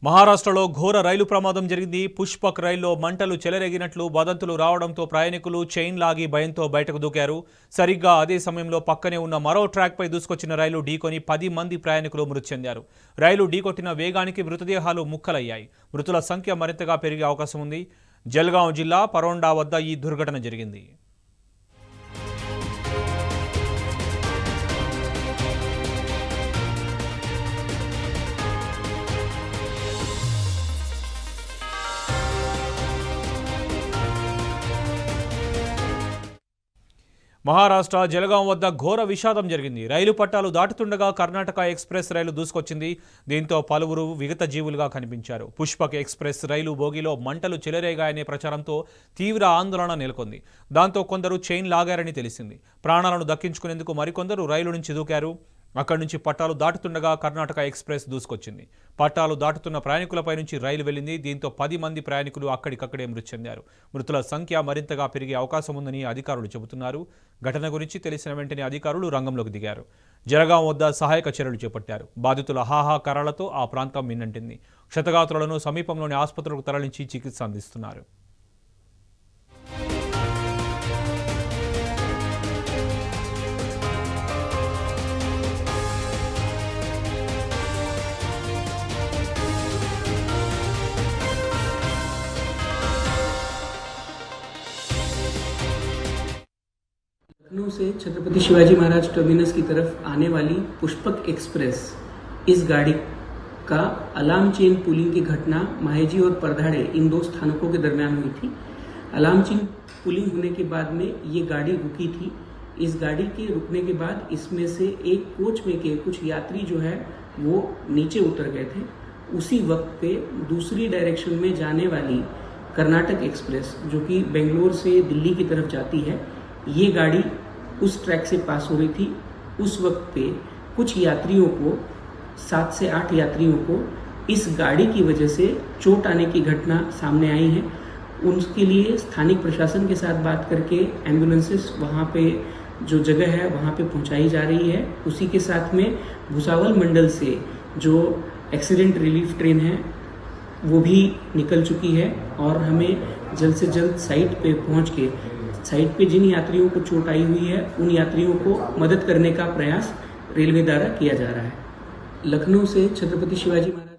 మహారాష్ట్రలో ఘోర రైలు ప్రమాదం జరిగింది. పుష్పక్ రైల్లో మంటలు చెలరేగినట్లు వదంతులు రావడంతో ప్రయాణికులు చైన్ లాగి భయంతో బయటకు దూకారు. సరిగ్గా అదే సమయంలో పక్కనే ఉన్న మరో ట్రాక్పై దూసుకొచ్చిన రైలు ఢీకొని 10 మంది ప్రయాణికులు మృతి చెందారు. రైలు ఢీకొట్టిన వేగానికి మృతదేహాలు ముక్కలయ్యాయి. మృతుల సంఖ్య మరింతగా పెరిగే అవకాశం ఉంది. జల్గాం జిల్లా పరోండా వద్ద ఈ దుర్ఘటన జరిగింది. మహారాష్ట్ర జలగాం వద్ద ఘోర విషాదం జరిగింది. రైలు పట్టాలు దాటుతుండగా కర్ణాటక ఎక్స్ప్రెస్ రైలు దూసుకొచ్చింది. దీంతో పలువురు విగత జీవులుగా కనిపించారు. పుష్పక్ ఎక్స్ప్రెస్ రైలు బోగిలో మంటలు చెలరేగాయనే ప్రచారంతో తీవ్ర ఆందోళన నెలకొంది. దాంతో కొందరు చైన్ లాగారని తెలిసింది. ప్రాణాలను దక్కించుకునేందుకు మరికొందరు రైలు నుంచి దూకారు. అక్కడి నుంచి పట్టాలు దాటుతుండగా కర్ణాటక ఎక్స్ప్రెస్ దూసుకొచ్చింది. పట్టాలు దాటుతున్న ప్రయాణికులపై నుంచి రైలు వెళ్ళింది. దీంతో 10 మంది ప్రయాణికులు అక్కడికక్కడే మృతి చెందారు. మృతుల సంఖ్య మరింతగా పెరిగే అవకాశం ఉందని అధికారులు చెబుతున్నారు. ఘటన గురించి తెలిసిన వెంటనే అధికారులు రంగంలోకి దిగారు. జలగాం వద్ద సహాయక చర్యలు చేపట్టారు. బాధితుల హాహాకారాలతో ఆ ప్రాంతం మిన్నంటింది. క్షతగాత్రులను సమీపంలోని ఆసుపత్రులకు తరలించి చికిత్స అందిస్తున్నారు. लखनऊ से छत्रपति शिवाजी महाराज टर्मिनस की तरफ आने वाली पुष्पक एक्सप्रेस इस गाड़ी का अलार्म चेन पुलिंग की घटना माहेजी और परधाड़े इन 2 स्थानकों के दरमियान हुई थी। अलार्म चेन पुलिंग होने के बाद में ये गाड़ी रुकी थी। इस गाड़ी के रुकने के बाद इसमें से एक कोच में के कुछ यात्री जो है वो नीचे उतर गए थे। उसी वक्त पे दूसरी डायरेक्शन में जाने वाली कर्नाटक एक्सप्रेस जो कि बेंगलोर से दिल्ली की तरफ जाती है, ये गाड़ी उस ट्रैक से पास हो रही थी। उस वक्त पे कुछ यात्रियों को 7 से 8 यात्रियों को इस गाड़ी की वजह से चोट आने की घटना सामने आई है। उनके लिए स्थानिक प्रशासन के साथ बात करके एम्बुलेंसेस वहाँ पे जो जगह है वहाँ पे पहुँचाई जा रही है। उसी के साथ में भुसावल मंडल से जो एक्सीडेंट रिलीफ ट्रेन है वो भी निकल चुकी है और हमें जल्द से जल्द साइट पे पहुँच के साइट पे जिन यात्रियों को चोट आई हुई है उन यात्रियों को मदद करने का प्रयास रेलवे द्वारा किया जा रहा है। लखनऊ से छत्रपति शिवाजी महाराज